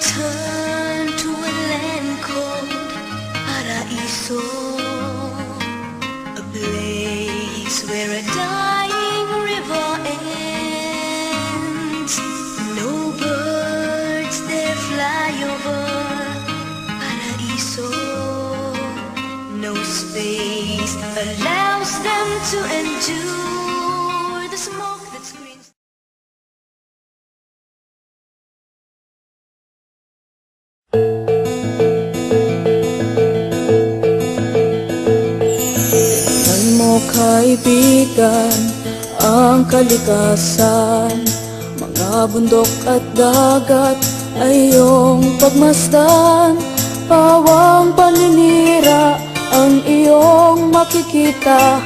Turn to a land called Paraiso, a place where a dying river ends. No birds there fly over Paraiso. No space allows them to endure the smoke that screams. Kaibigan, ang kalikasan, mga bundok at dagat ay iyong pagmasdan. Pawang paninira ang iyong makikita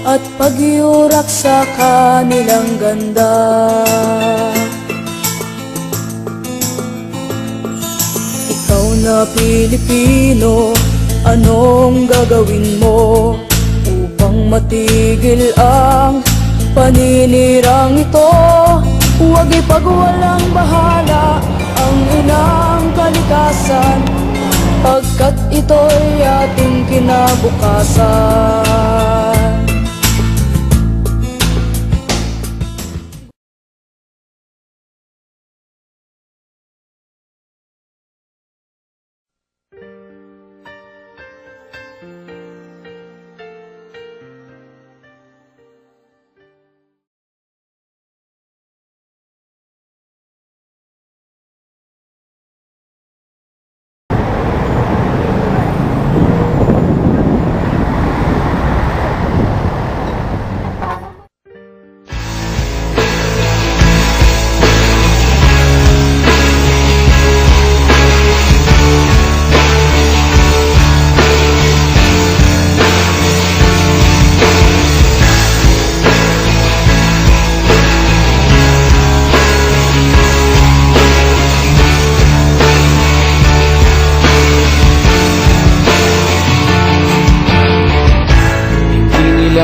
at pagyurak sa kanilang ganda. Ikaw na Pilipino, anong gagawin mo upang matigil ang paninirang ito? Huwag ipagwalang bahala ang inang kalikasan, pagkat ito'y ating kinabukasan.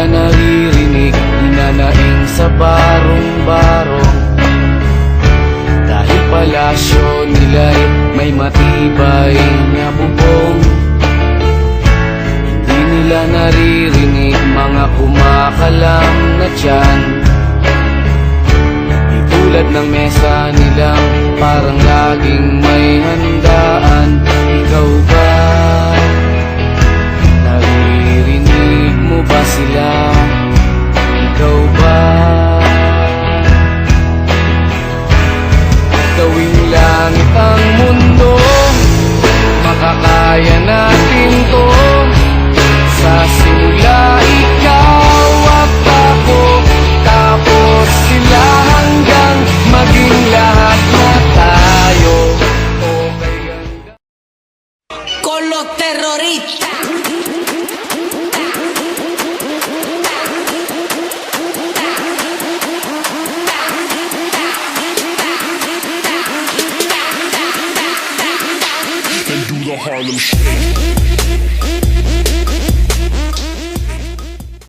Naririnig, hinanaing sa barong-barong, dahil palasyo nila'y may matibay na bubong. Hindi nila naririnig mga kumakalam na tiyan, itulad ng mesa nilang parang laging may handaan. Ikaw ba? Naririnig mo ba sila? Ikaw ba? Gawing langit ang mundo, makakaya natin to. Sa simula ikaw at ako, tapos sila, hanggang maging lahat na tayo. Okay hanggang con los terroristas. Do the Harlem Shake.